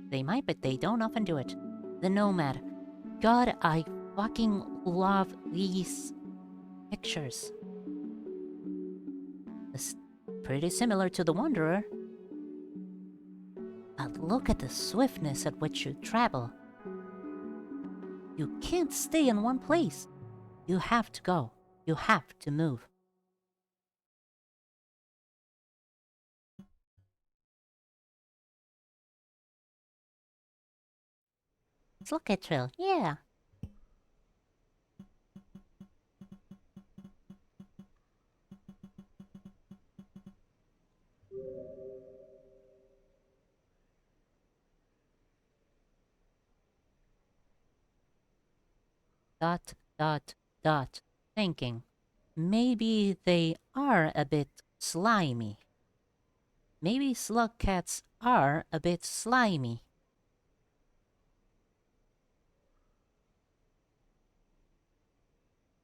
They might, but they don't often do it. The Nomad. God, I fucking love these pictures. It's pretty similar to the Wanderer. But look at the swiftness at which you travel. You can't stay in one place. You have to go. You have to move. Let's look at Trill. Yeah. Dot, dot, dot. Thinking. Maybe they are a bit slimy. Maybe slug cats are a bit slimy.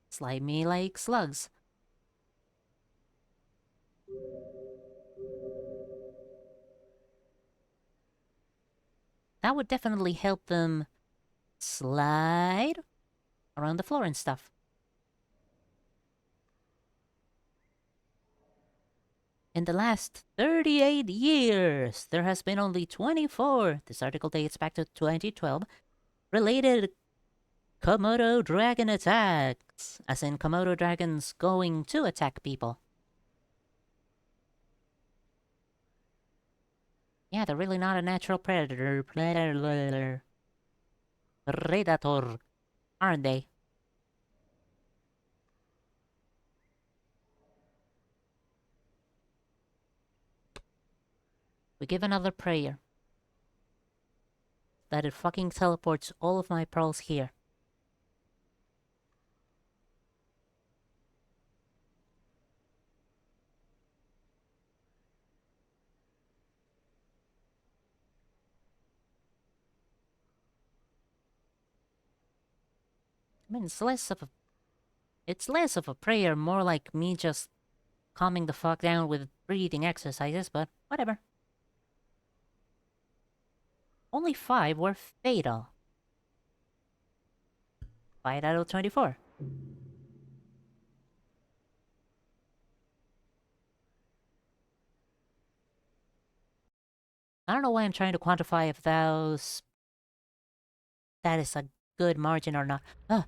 Slimy like slugs. That would definitely help them slide around the floor and stuff. In the last 38 years, there has been only 24, this article dates back to 2012, related Komodo dragon attacks, as in Komodo dragons going to attack people. Yeah, they're really not a natural predator, aren't they? We give another prayer. That it fucking teleports all of my pearls here. I mean, it's less of a prayer, more like me just calming the fuck down with breathing exercises, but whatever. Only 5 were fatal. 5 out of 24. I don't know why I'm trying to quantify if that is a good margin or not. Ah!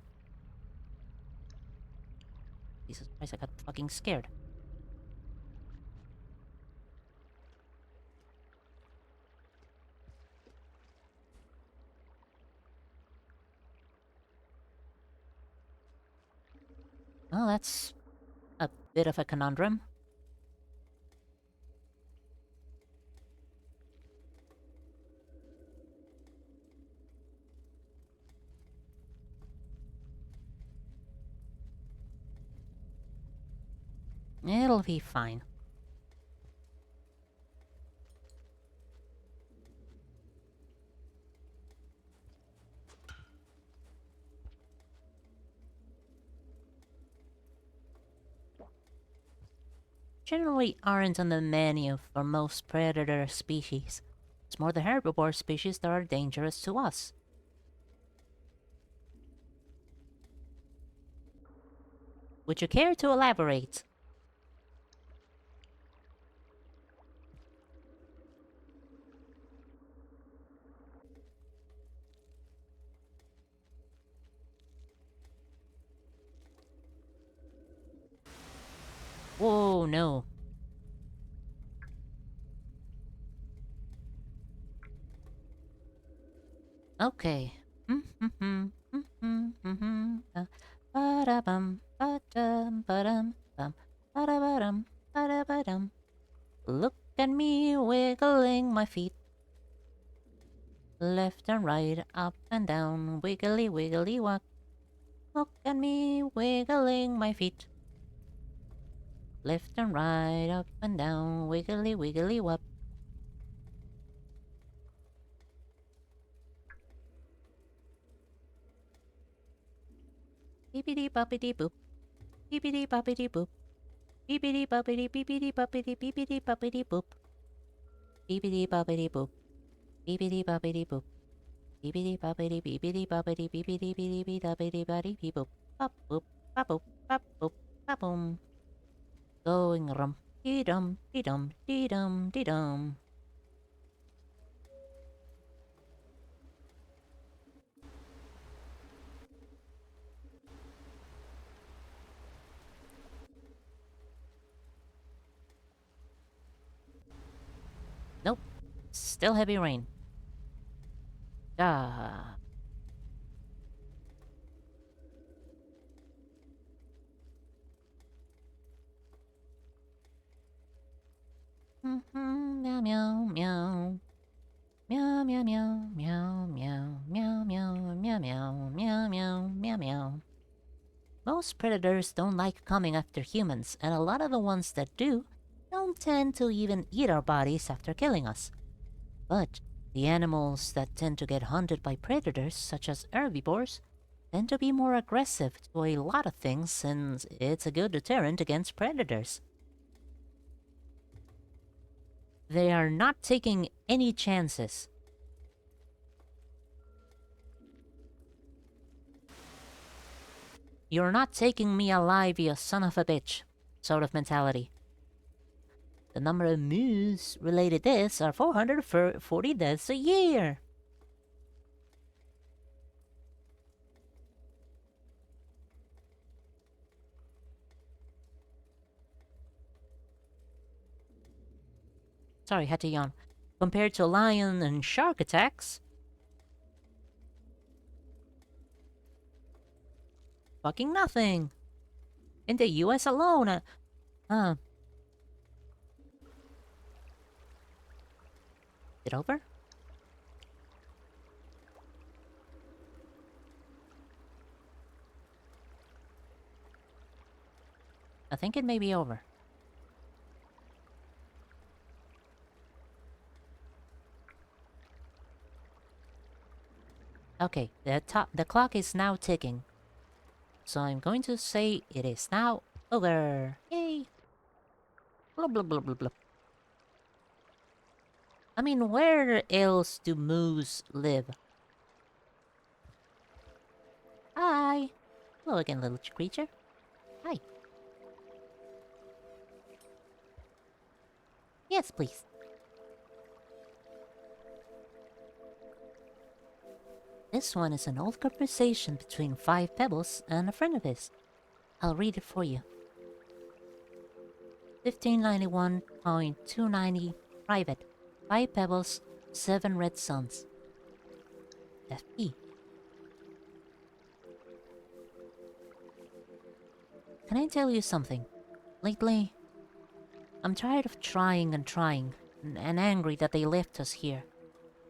Jesus Christ, I got fucking scared. Well, that's a bit of a conundrum. It'll be fine. Generally aren't on the menu for most predator species. It's more the herbivore species that are dangerous to us. Would you care to elaborate? Whoa, no. Okay. Ba-da-bum, ba-dum, ba-dum, bum, ba-da-ba-dum, ba-da-ba-dum. Look at me wiggling my feet. Left and right, up and down, wiggly wiggly walk. Look at me wiggling my feet. Left and right, up and down, wiggly wiggly wop. Beepity boppity boop. Beepity boppity boop. Beepity boppity beepity boppity beepity boppity boop. Beepity boppity boop. Beepity boppity boop. Beepity boppity beepity boppity beepity beepity boppity boppity beep boop. Bop boop. Bop boop. Bop boop. Bop boom. Going rum. Dee dum. Dee dum. Dee dum. Dee dum. Nope. Still heavy rain. Ah. Meow meow meow. Meow meow meow meow meow meow meow meow meow meow meow meow meow. Most predators don't like coming after humans, and a lot of the ones that do don't tend to even eat our bodies after killing us. But the animals that tend to get hunted by predators, such as herbivores, tend to be more aggressive to a lot of things, since it's a good deterrent against predators. They are not taking any chances. You're not taking me alive, you son of a bitch, sort of mentality. The number of moose-related deaths are 440 deaths a year. Sorry, had to yawn. Compared to lion and shark attacks, fucking nothing. In the US alone, it over? I think it may be over. Okay, the clock is now ticking. So I'm going to say it is now over. Yay! Blah blah blah blah blah. I mean, where else do moose live? Hi! Hello again, little creature. Hi. Yes, please. This one is an old conversation between Five Pebbles and a friend of his. I'll read it for you. 1591.290 Private. 5 Pebbles, 7 Red Suns. FP. Can I tell you something? Lately, I'm tired of trying and trying, and angry that they left us here.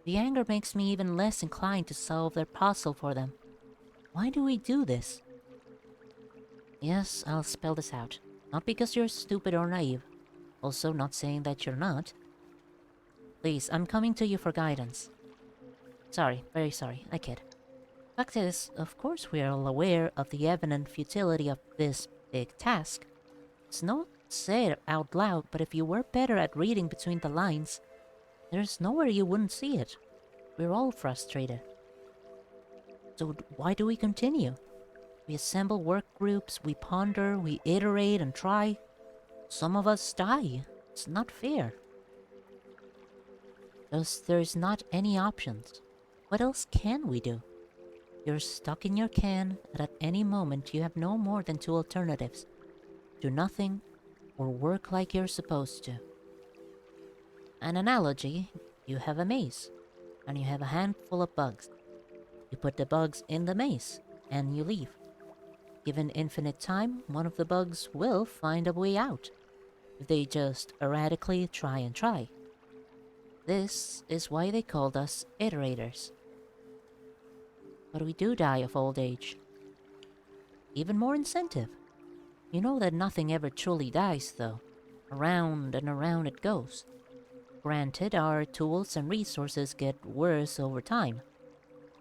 The anger makes me even less inclined to solve their puzzle for them. Why do we do this? Yes, I'll spell this out. Not because you're stupid or naive. Also not saying that you're not. Please, I'm coming to you for guidance. Sorry, very sorry, I kid. Fact is, of course we are all aware of the evident futility of this big task. It's not said out loud, but if you were better at reading between the lines, there's nowhere you wouldn't see it. We're all frustrated. So why do we continue? We assemble work groups, we ponder, we iterate and try. Some of us die. It's not fair. Thus, there's not any options. What else can we do? You're stuck in your can, and at any moment you have no more than 2 alternatives. Do nothing, or work like you're supposed to. An analogy, you have a maze, and you have a handful of bugs. You put the bugs in the maze, and you leave. Given infinite time, one of the bugs will find a way out, if they just erratically try and try. This is why they called us iterators. But we do die of old age. Even more incentive. You know that nothing ever truly dies, though. Around and around it goes. Granted, our tools and resources get worse over time.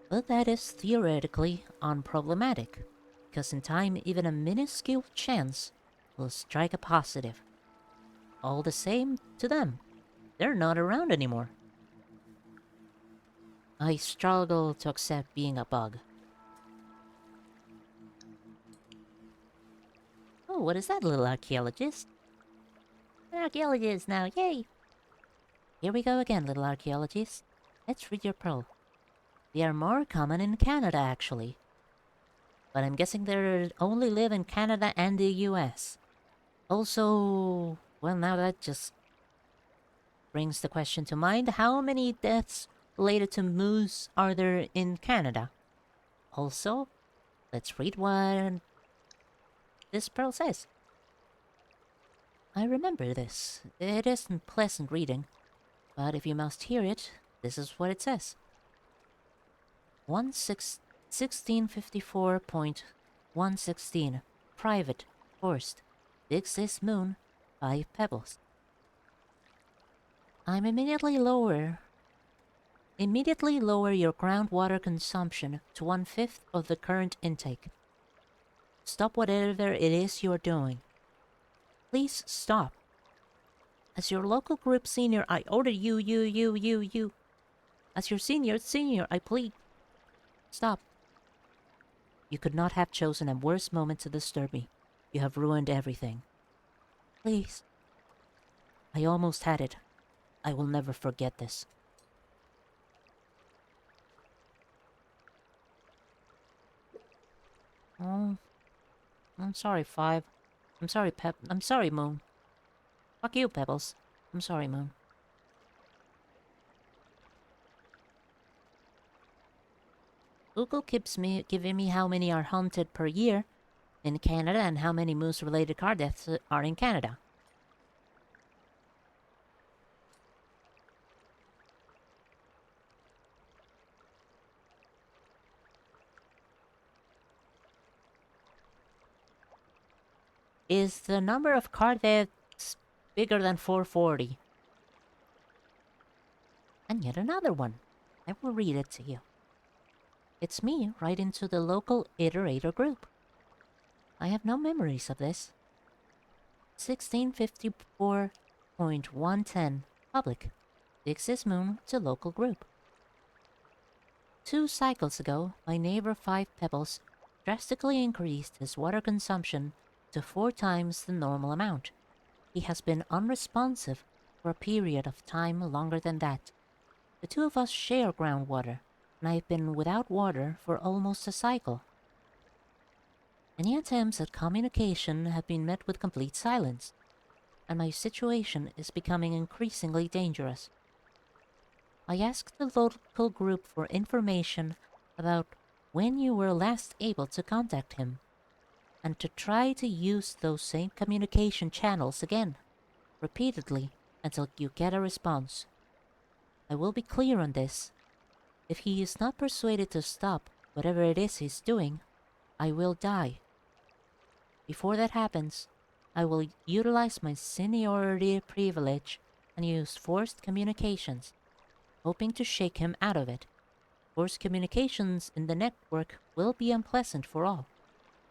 But that is theoretically unproblematic, because in time even a minuscule chance will strike a positive. All the same to them, they're not around anymore. I struggle to accept being a bug. Oh, what is that, little archaeologist? An archaeologist now, yay! Here we go again, little archaeologist. Let's read your pearl. They are more common in Canada, actually. But I'm guessing they only live in Canada and the US. Also, well, now that just brings the question to mind, how many deaths related to moose are there in Canada? Also, let's read what this pearl says. I remember this. It isn't pleasant reading, but if you must hear it, this is what it says. 1654.116. Private. Forced. Digs this moon. 5 pebbles. Immediately lower your groundwater consumption to 1/5 of the current intake. Stop whatever it is you're doing. Please stop. As your local group senior, I order you. As your senior, I plead. Stop. You could not have chosen a worse moment to disturb me. You have ruined everything. Please. I almost had it. I will never forget this. Oh, I'm sorry, Five. I'm sorry, I'm sorry, Moon. Fuck you, Pebbles. I'm sorry, Moon. Google keeps giving me how many are hunted per year in Canada and how many moose-related car deaths are in Canada. Is the number of car deaths bigger than 440? And yet another one. I will read it to you. It's me writing to the local iterator group. I have no memories of this. 1654.110. Public. Digs this moon to local group. 2 cycles ago, my neighbor 5 Pebbles drastically increased his water consumption to 4 times the normal amount. He has been unresponsive for a period of time longer than that. The 2 of us share groundwater, and I've been without water for almost a cycle. Any attempts at communication have been met with complete silence, and my situation is becoming increasingly dangerous. I asked the local group for information about when you were last able to contact him, and to try to use those same communication channels again, repeatedly, until you get a response. I will be clear on this. If he is not persuaded to stop whatever it is he's doing, I will die. Before that happens, I will utilize my seniority privilege and use forced communications, hoping to shake him out of it. Forced communications in the network will be unpleasant for all,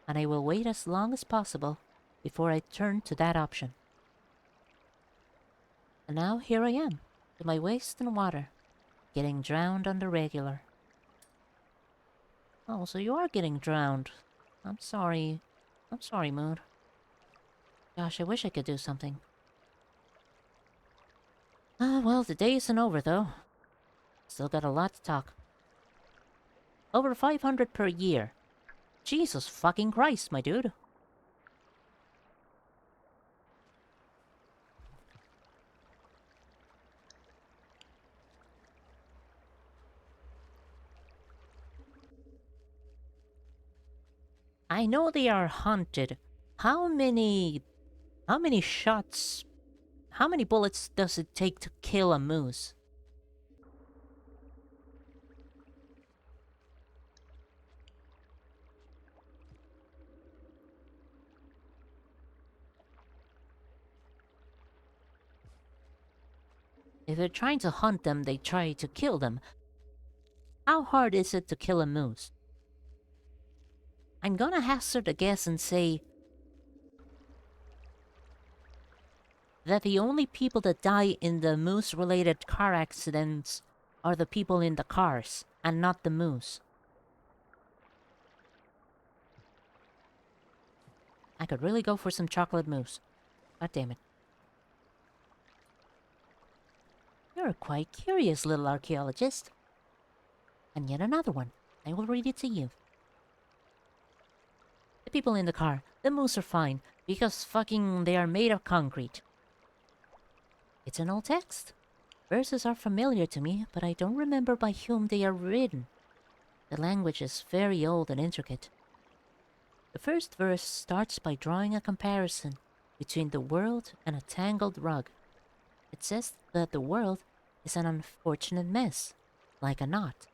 and I will wait as long as possible before I turn to that option. And now here I am, to my waist in water, getting drowned on the regular. Oh, so you are getting drowned. I'm sorry. I'm sorry, Moon. Gosh, I wish I could do something. Well, the day isn't over, though. Still got a lot to talk. Over 500 per year. Jesus fucking Christ, my dude. I know they are hunted. How many shots, how many bullets does it take to kill a moose? If they're trying to hunt them, they try to kill them. How hard is it to kill a moose? I'm gonna hazard a guess and say that the only people that die in the moose-related car accidents are the people in the cars and not the moose. I could really go for some chocolate mousse. God damn it. You're quite curious, little archaeologist. And yet another one. I will read it to you. The people in the car, the moose are fine, because fucking they are made of concrete. It's an old text. Verses are familiar to me, but I don't remember by whom they are written. The language is very old and intricate. The first verse starts by drawing a comparison between the world and a tangled rug. It says that the world is an unfortunate mess, like a knot.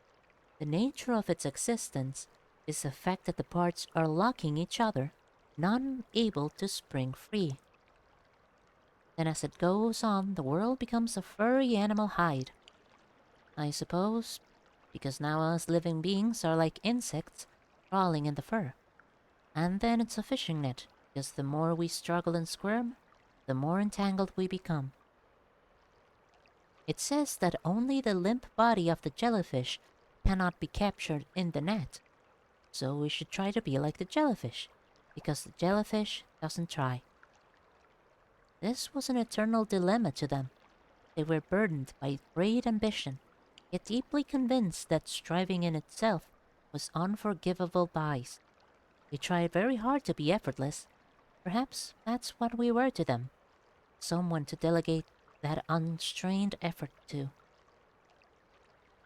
The nature of its existence is the fact that the parts are locking each other, none able to spring free. Then as it goes on, the world becomes a furry animal hide. I suppose because now us living beings are like insects crawling in the fur. And then it's a fishing net, because the more we struggle and squirm, the more entangled we become. It says that only the limp body of the jellyfish cannot be captured in the net. So we should try to be like the jellyfish, because the jellyfish doesn't try. This was an eternal dilemma to them. They were burdened by great ambition, yet deeply convinced that striving in itself was unforgivable vice. They tried very hard to be effortless. Perhaps that's what we were to them. Someone to delegate that unstrained effort to.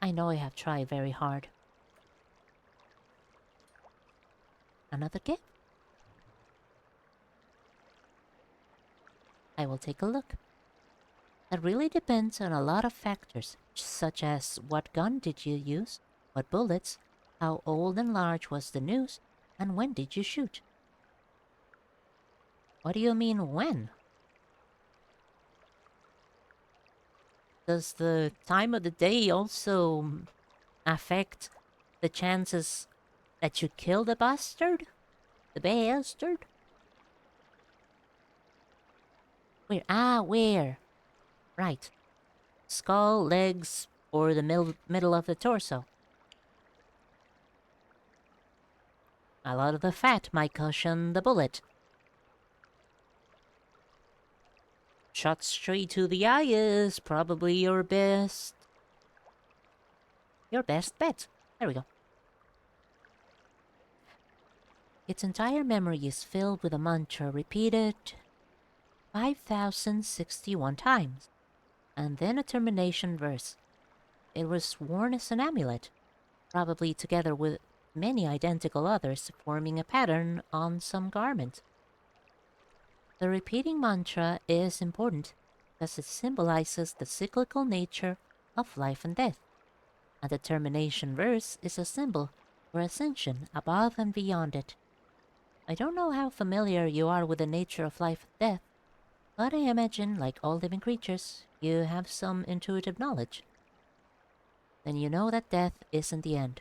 I know I have tried very hard. Another gift? I will take a look. That really depends on a lot of factors, such as what gun did you use, what bullets, how old and large was the noose, and when did you shoot? What do you mean, when? Does the time of the day also affect the chances that you kill the bastard? The bastard? Where? Ah, where? Right. Skull, legs, or the middle of the torso. A lot of the fat might cushion the bullet. Shot straight to the eye is probably your best bet. There we go. Its entire memory is filled with a mantra repeated 5,061 times, and then a termination verse. It was worn as an amulet, probably together with many identical others, forming a pattern on some garment. The repeating mantra is important because it symbolizes the cyclical nature of life and death, and the termination verse is a symbol for ascension above and beyond it. I don't know how familiar you are with the nature of life and death, but I imagine, like all living creatures, you have some intuitive knowledge. Then you know that death isn't the end.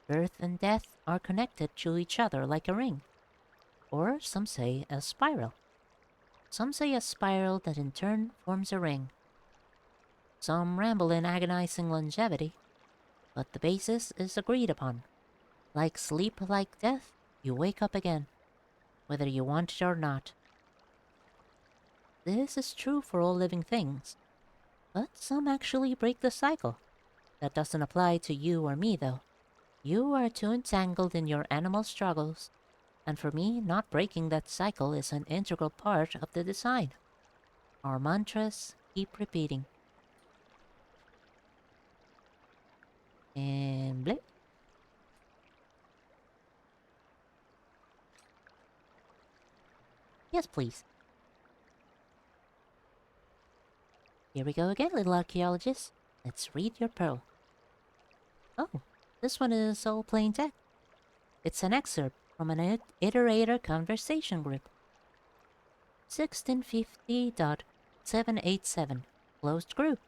Birth and death are connected to each other like a ring, or some say a spiral. Some say a spiral that in turn forms a ring. Some ramble in agonizing longevity, but the basis is agreed upon. Like sleep, like death, you wake up again, whether you want it or not. This is true for all living things, but some actually break the cycle. That doesn't apply to you or me, though. You are too entangled in your animal struggles, and for me, not breaking that cycle is an integral part of the design. Our mantras keep repeating. And blip. Yes, please. Here we go again, little archaeologist. Let's read your pearl. Oh, this one is all plain text. It's an excerpt from an Iterator conversation group. 1650.787. Closed group.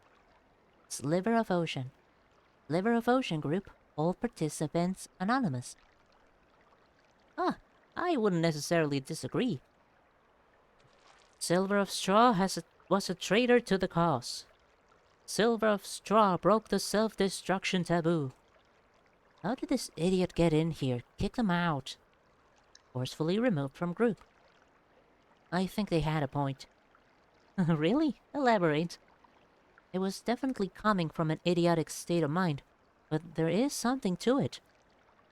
Sliver of Ocean. Sliver of Ocean group. All participants anonymous. Ah, I wouldn't necessarily disagree. Silver of Straw was a traitor to the cause. Silver of Straw broke the self-destruction taboo. How did this idiot get in here? Kick them out. Forcefully removed from group. I think they had a point. Really? Elaborate. It was definitely coming from an idiotic state of mind, but there is something to it.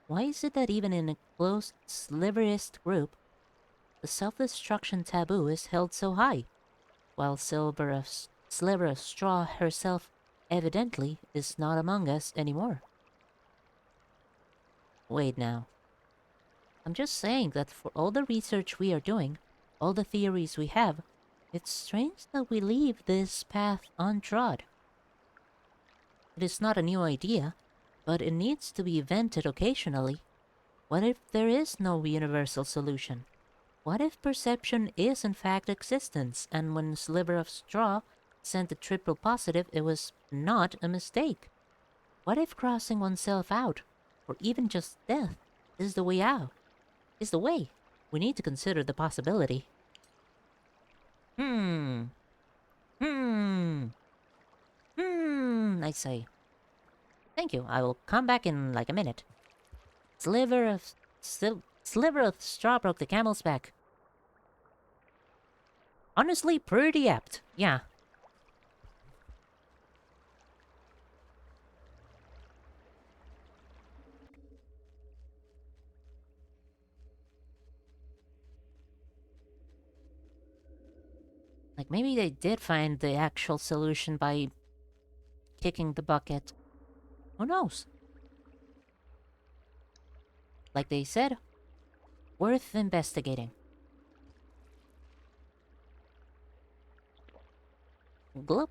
Why is it that even in a closed, sliverist group, the self-destruction taboo is held so high, while Sliver of Straw herself evidently is not among us anymore? Wait now. I'm just saying that for all the research we are doing, all the theories we have, it's strange that we leave this path untrod. It is not a new idea, but it needs to be vented occasionally. What if there is no universal solution? What if perception is in fact existence, and when Sliver of Straw sent the triple positive, it was not a mistake? What if crossing oneself out, or even just death, is the way out? Is the way? We need to consider the possibility. I say. Thank you, I will come back in like a minute. Sliver of Straw broke the camel's back. Honestly, pretty apt, yeah. Like, maybe they did find the actual solution by kicking the bucket. Who knows? Like they said, worth investigating. Glop.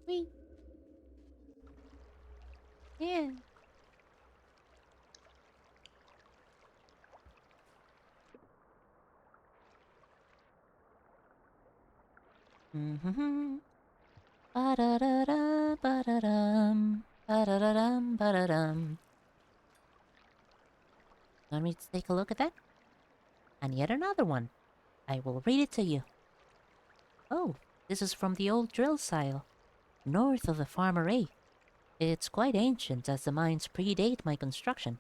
Wee. Yeah. Mm-hmm. Ba-da-da-da, ba-da-dum. Ba-da-da-dum, ba-da-dum. Want me to take a look at that? And yet another one. I will read it to you. Oh, this is from the old drill silo, north of the Farmer A. It's quite ancient, as the mines predate my construction.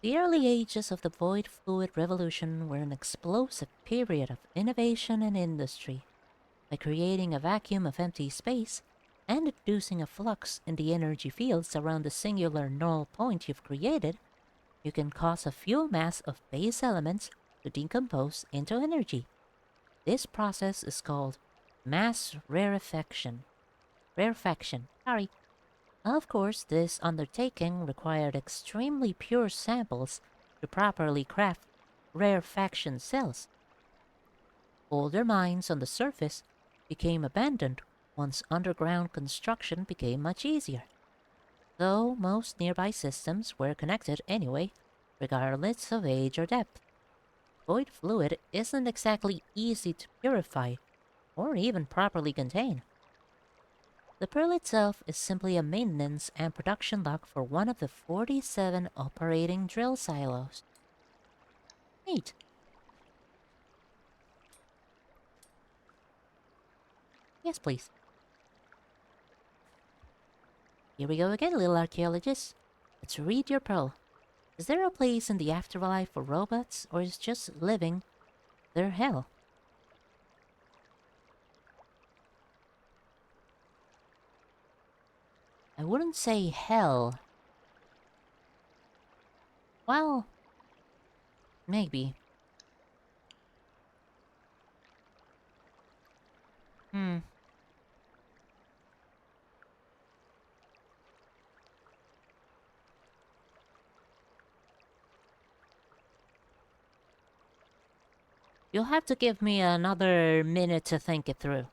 The early ages of the Void Fluid Revolution were an explosive period of innovation and industry. By creating a vacuum of empty space and inducing a flux in the energy fields around the singular null point you've created, you can cause a fuel mass of base elements to decompose into energy. This process is called mass rarefaction. Sorry. Of course, this undertaking required extremely pure samples to properly craft rarefaction cells. Older mines on the surface became abandoned once underground construction became much easier. Though most nearby systems were connected anyway, regardless of age or depth. Void fluid isn't exactly easy to purify, or even properly contain. The pearl itself is simply a maintenance and production log for one of the 47 operating drill silos. Neat. Yes, please. Here we go again, little archaeologist. Let's read your pearl. Is there a place in the afterlife for robots, or is just living their hell? I wouldn't say hell. Well, maybe. Hmm. You'll have to give me another minute to think it through.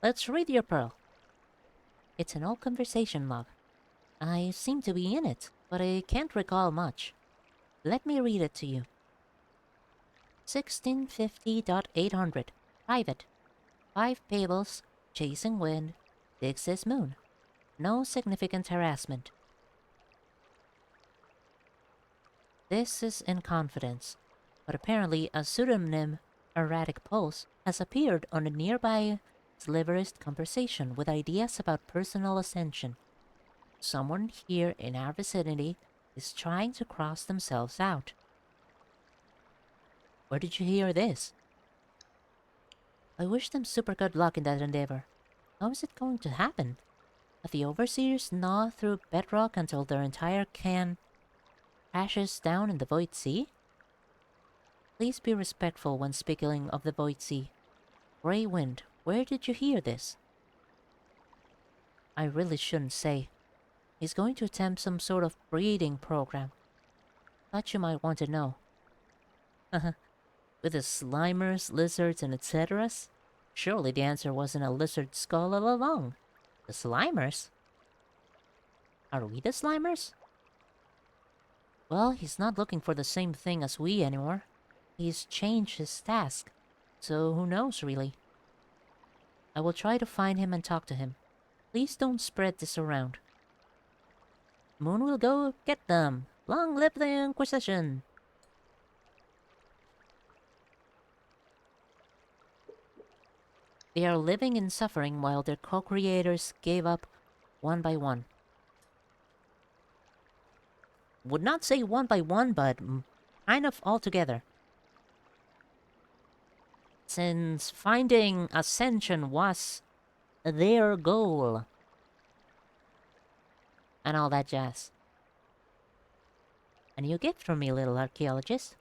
Let's read your pearl. It's an old conversation log. I seem to be in it, but I can't recall much. Let me read it to you. 1650.800. Private. 5 payables. Chasing wind. Digs this moon. No significant harassment. This is in confidence, but apparently a pseudonym, Erratic Pulse, has appeared on a nearby Sliverist conversation with ideas about personal ascension. Someone here in our vicinity is trying to cross themselves out. Where did you hear this? I wish them super good luck in that endeavor. How is it going to happen? Have the overseers gnaw through bedrock until their entire can crashes down in the Void Sea? Please be respectful when speaking of the Void Sea. Grey Wind, where did you hear this? I really shouldn't say. He's going to attempt some sort of breeding program. Thought you might want to know. With the Slimers, lizards, and etceteras? Surely the answer wasn't a lizard skull all along. The Slimers? Are we the Slimers? Well, he's not looking for the same thing as we anymore. He's changed his task. So who knows, really? I will try to find him and talk to him. Please don't spread this around. Moon will go get them. Long live the Inquisition! They are living in suffering while their co-creators gave up one by one. Would not say one by one, but kind of all together. Since finding Ascension was their goal. And all that jazz. A new gift from me, little archaeologist.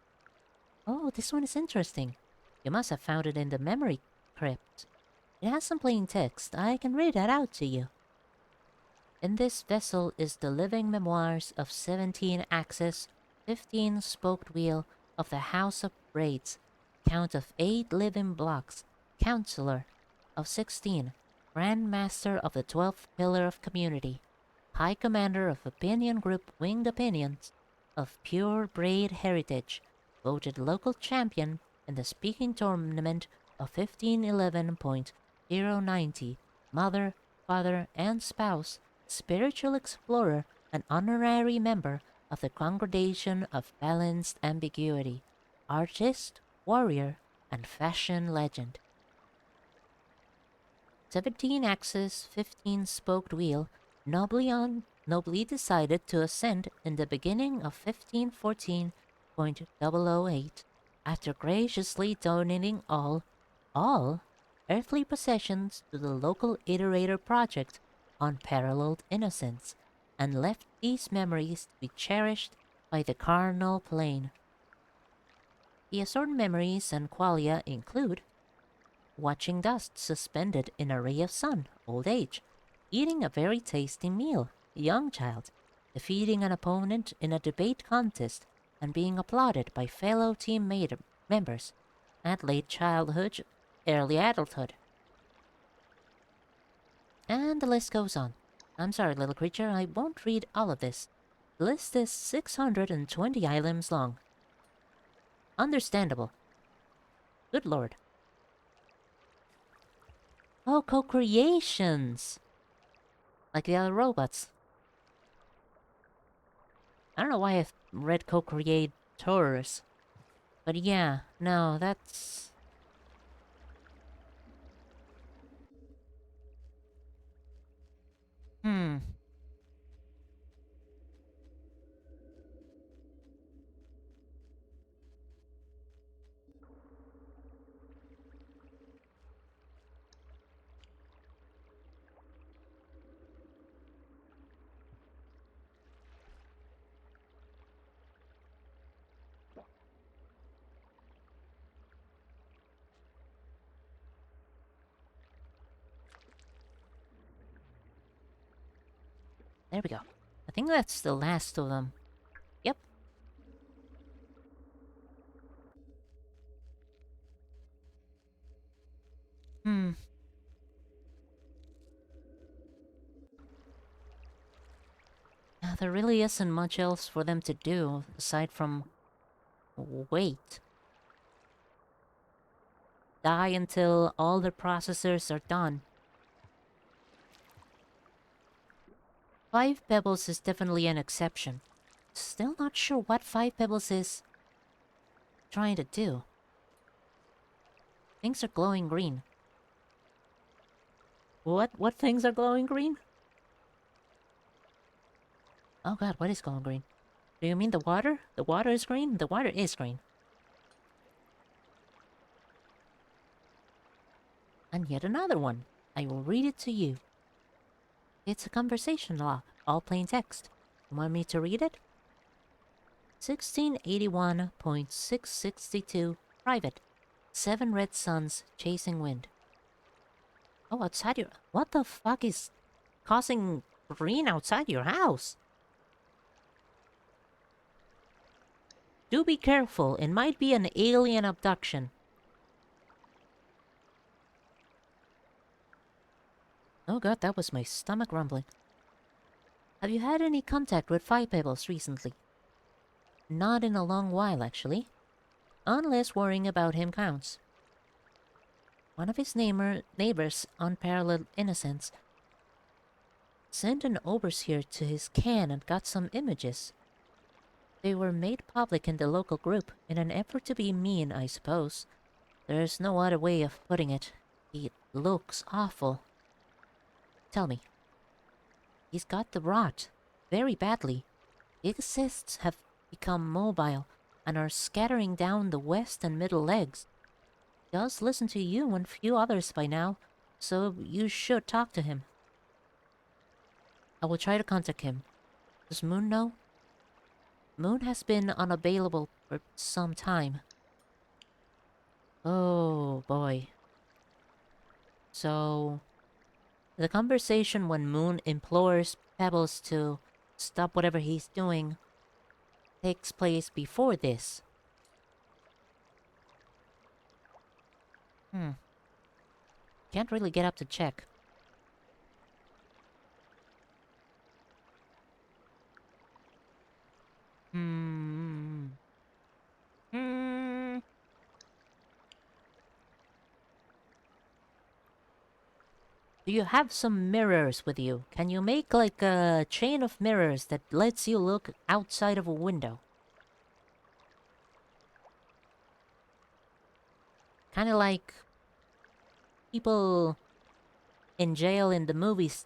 Oh, this one is interesting. You must have found it in the memory crypt. It has some plain text. I can read that out to you. In this vessel is the living memoirs of 17-axis, 15-spoked wheel of the House of Braids, Count of 8 living blocks, Counselor of 16, Grand Master of the 12th Pillar of Community, High Commander of Opinion Group Winged Opinions, of pure Braid heritage, voted local champion in the speaking tournament of 1511.090, mother, father, and spouse, spiritual explorer, and honorary member of the Congregation of Balanced Ambiguity, artist, warrior, and fashion legend. 17-axis, 15-spoked wheel, nobly decided to ascend in the beginning of 1514.008, after graciously donating all earthly possessions to the local Iterator project Unparalleled Innocence, and left these memories to be cherished by the carnal plane. The assorted memories and qualia include watching dust suspended in a ray of sun, old age, eating a very tasty meal, young child, defeating an opponent in a debate contest, and being applauded by fellow teammate members, at late childhood, early adulthood. And the list goes on. I'm sorry, little creature, I won't read all of this. The list is 620 items long. Understandable. Good lord. Oh, co-creations! Like the other robots. I don't know why I read co-creators. But yeah, no, that's... There we go. I think that's the last of them. Yep. Yeah, there really isn't much else for them to do, aside from... wait. Die until all the processors are done. 5 pebbles is definitely an exception. Still not sure what Five Pebbles is trying to do. Things are glowing green. What things are glowing green? Oh god, what is glowing green? Do you mean the water? The water is green? The water is green. And yet another one. I will read it to you. It's a conversation log, all plain text. You want me to read it? 1681.662 private. 7 red suns chasing wind. Oh, outside your... What the fuck is causing green outside your house? Do be careful, it might be an alien abduction. Oh god, that was my stomach rumbling. Have you had any contact with Five Pebbles recently? Not in a long while, actually. Unless worrying about him counts. One of his neighbors, Unparalleled Innocence, sent an overseer to his can and got some images. They were made public in the local group in an effort to be mean, I suppose. There's no other way of putting it. It looks awful. Tell me. He's got the rot. Very badly. His cysts have become mobile and are scattering down the west and middle legs. He does listen to you and few others by now, so you should talk to him. I will try to contact him. Does Moon know? Moon has been unavailable for some time. Oh boy. So, the conversation when Moon implores Pebbles to stop whatever he's doing takes place before this. Can't really get up to check. Do you have some mirrors with you? Can you make like a chain of mirrors that lets you look outside of a window? Kind of like people in jail in the movies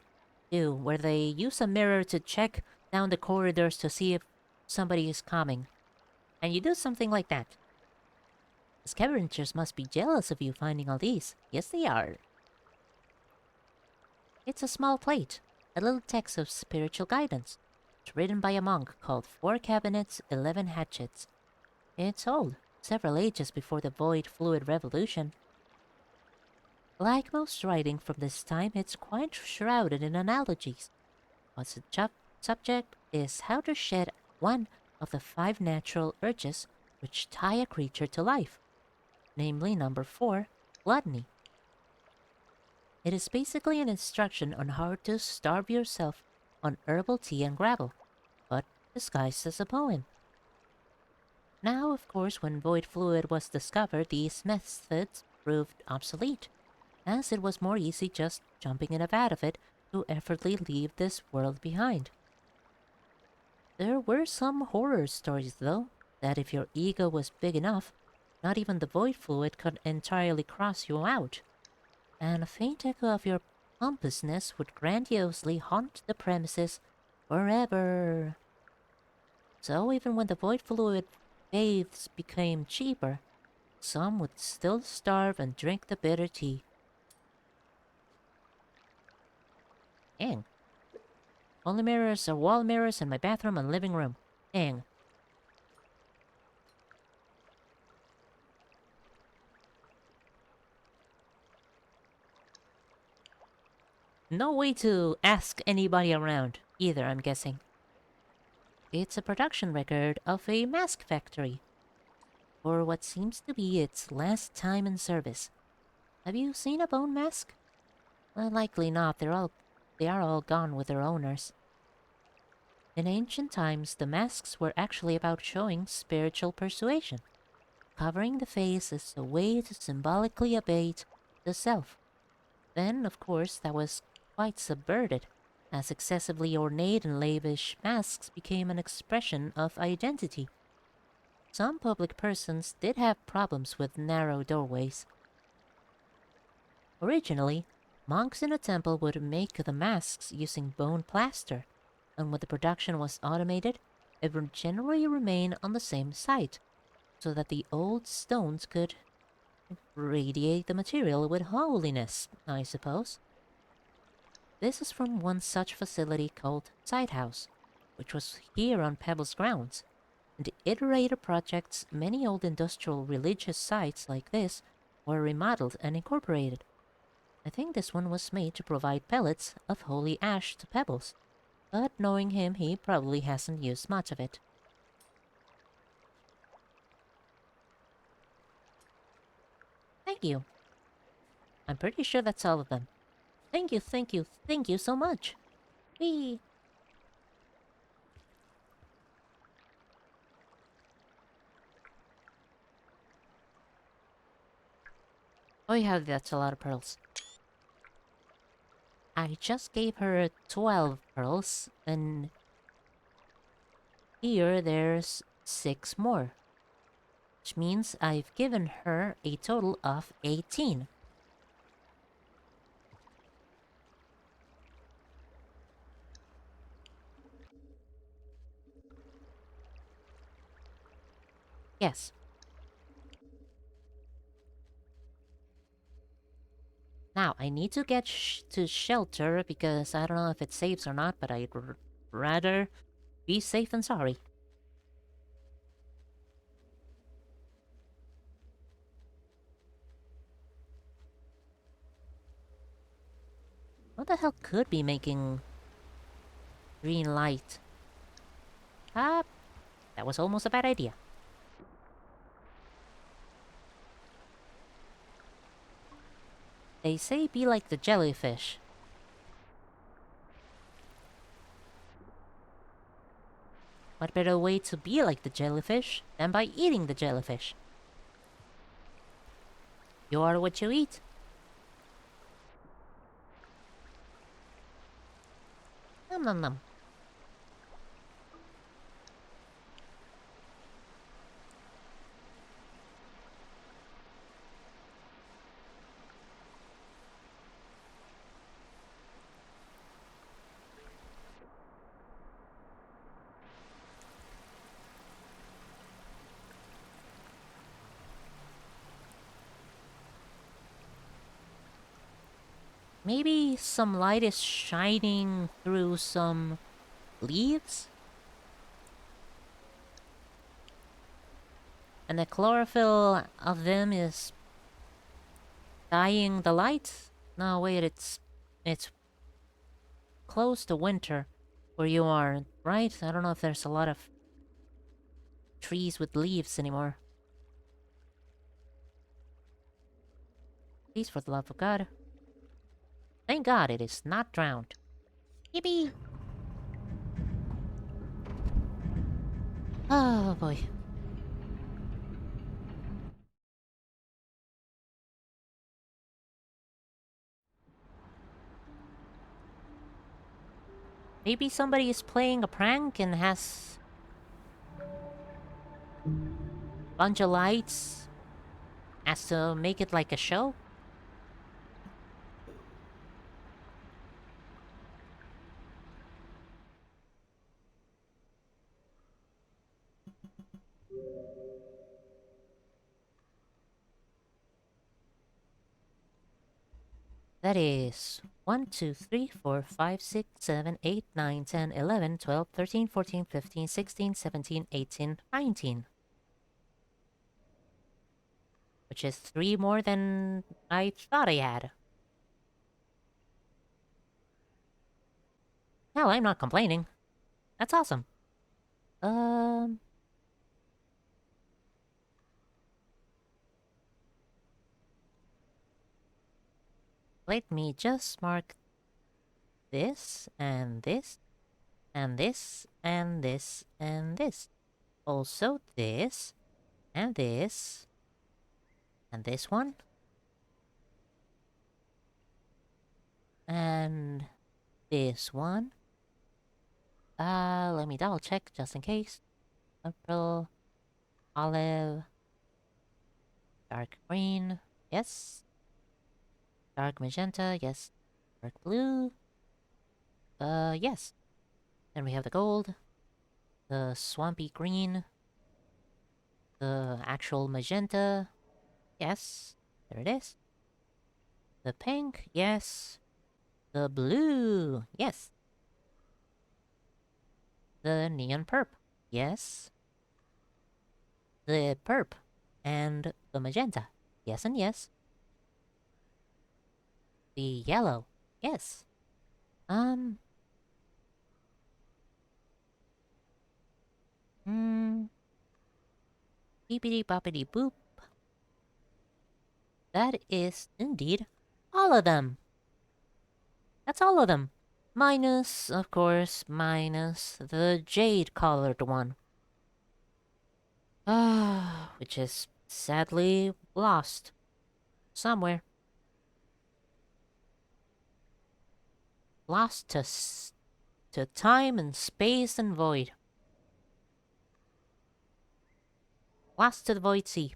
do, where they use a mirror to check down the corridors to see if somebody is coming. And you do something like that. The scavengers must be jealous of you finding all these. Yes, they are. It's a small plate, a little text of spiritual guidance. It's written by a monk called 4 Cabinets, 11 Hatchets. It's old, several ages before the Void Fluid Revolution. Like most writing from this time, it's quite shrouded in analogies. But the subject is how to shed one of the 5 natural urges which tie a creature to life, namely number 4, gluttony. It is basically an instruction on how to starve yourself on herbal tea and gravel, but disguised as a poem. Now, of course, when void fluid was discovered, these methods proved obsolete, as it was more easy just jumping in a vat of it to effortlessly leave this world behind. There were some horror stories, though, that if your ego was big enough, not even the void fluid could entirely cross you out, and a faint echo of your pompousness would grandiosely haunt the premises forever. So even when the void fluid bathes became cheaper, some would still starve and drink the bitter tea. Dang. Only mirrors are wall mirrors in my bathroom and living room. Dang. No way to ask anybody around, either, I'm guessing. It's a production record of a mask factory, for what seems to be its last time in service. Have you seen a bone mask? Well, likely not, they are all gone with their owners. In ancient times, the masks were actually about showing spiritual persuasion. Covering the face is a way to symbolically abate the self. Then, of course, that was quite subverted. as excessively ornate and lavish masks became an expression of identity. Some public persons did have problems with narrow doorways. Originally, monks in a temple would make the masks using bone plaster, and when the production was automated, it would generally remain on the same site, so that the old stones could radiate the material with holiness, I suppose. This is from one such facility called Sighthouse, which was here on Pebbles grounds, and iterator projects many old industrial religious sites like this were remodeled and incorporated. I think this one was made to provide pellets of holy ash to Pebbles, but knowing him, he probably hasn't used much of it. Thank you. I'm pretty sure that's all of them. Thank you, thank you, thank you so much. Whee! Oh yeah, that's a lot of pearls. I just gave her 12 pearls, and here there's 6 more. Which means I've given her a total of 18. Yes. Now, I need to get to shelter because I don't know if it saves or not, but I'd rather be safe than sorry. What the hell could be making green light? Ah, that was almost a bad idea. They say be like the jellyfish. What better way to be like the jellyfish than by eating the jellyfish? You are what you eat. Nom nom nom. Maybe some light is shining through some leaves? And the chlorophyll of them is dying the light? No, wait, it's close to winter where you are, right? I don't know if there's a lot of trees with leaves anymore. Please, for the love of God. Thank God it is not drowned. Yippee! Oh boy. Maybe somebody is playing a prank and has a bunch of lights. Has to make it like a show. That is 1, 2, 3, 4, 5, 6, 7, 8, 9, 10, 11, 12, 13, 14, 15, 16, 17, 18, 19. Which is 3 more than I thought I had. Hell, I'm not complaining. That's awesome. Um... Let me just mark this, and this, and this, and this, and this. Also this, and this, and this one. And this one. Let me double check just in case. Purple, olive, dark green, yes. Dark magenta, yes. Dark blue, yes. Then we have the gold, the swampy green, the actual magenta, yes. There it is. The pink, yes. The blue, yes. The neon perp, yes. The perp and the magenta, yes and yes. The yellow, yes. Beepity boppity boop. That is indeed all of them. That's all of them. Minus, of course, minus the jade-colored one. Which is sadly lost. Somewhere. Lost to time and space and void. Lost to the void sea.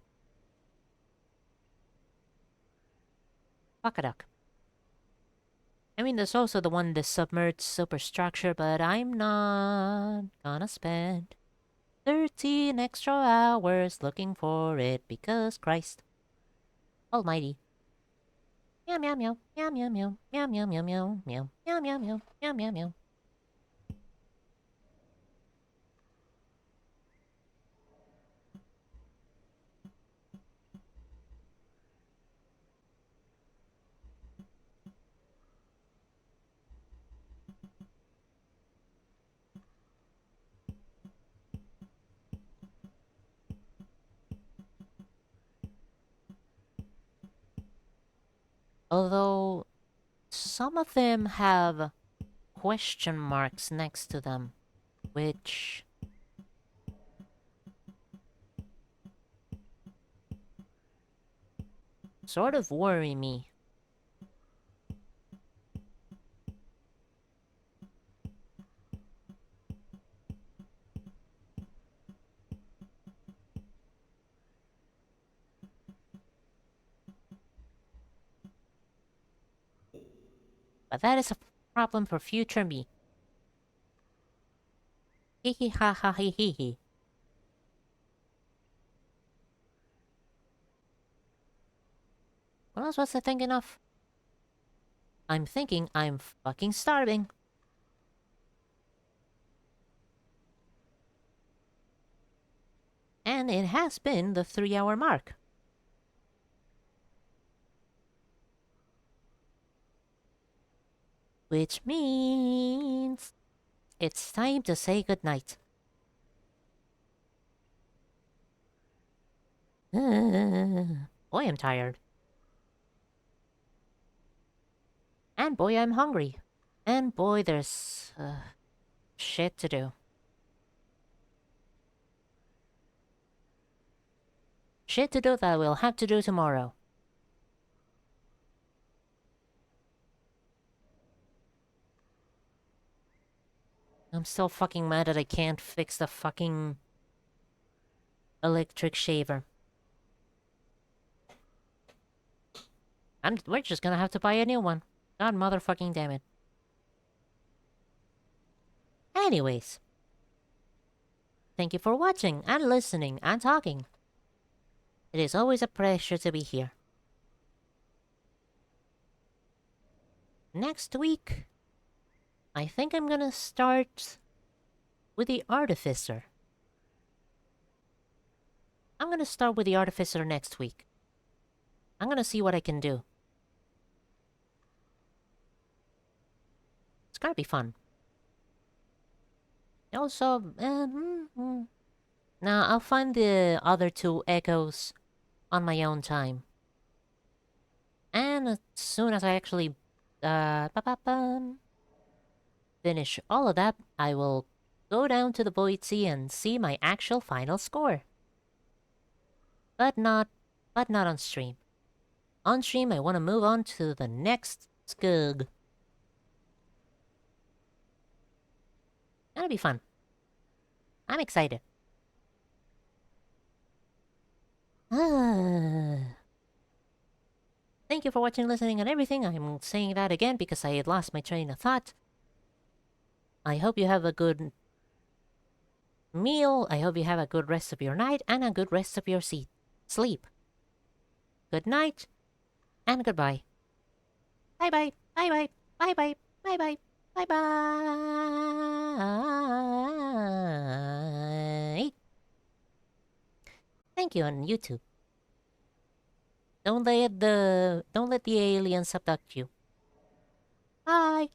Fuck-a-duck. I mean, there's also the one, the submerged superstructure, but I'm not gonna spend 13 extra hours looking for it because Christ almighty. Meow meow meow meow meow meow meow meow meow meow meow meow meow meow meow meow meow. Although some of them have question marks next to them, which sort of worry me. But that is a problem for future me. Hee hee ha ha hee hee hee. What else was I thinking of? I'm thinking I'm fucking starving. And it has been the 3-hour mark. Which means it's time to say goodnight. Boy, I'm tired. And boy, I'm hungry. And boy, there's shit to do. Shit to do that we'll have to do tomorrow. I'm still fucking mad that I can't fix the fucking electric shaver. We're just gonna have to buy a new one. God motherfucking damn it. Anyways. Thank you for watching and listening and talking. It is always a pleasure to be here. Next week, I think I'm gonna start with the Artificer. I'm gonna start with the Artificer next week. I'm gonna see what I can do. It's gonna be fun. Also, now I'll find the other two echoes on my own time. And as soon as I actually finish all of that, I will go down to the Void Sea and see my actual final score. But not on stream. On stream, I want to move on to the next Skug. Gonna be fun. I'm excited. Thank you for watching, listening, and everything. I'm saying that again because I had lost my train of thought. I hope you have a good meal. I hope you have a good rest of your night and a good rest of your sleep. Good night and goodbye. Bye bye. Bye bye. Bye bye. Bye bye. Bye bye. Thank you on YouTube. Don't let the aliens abduct you. Bye.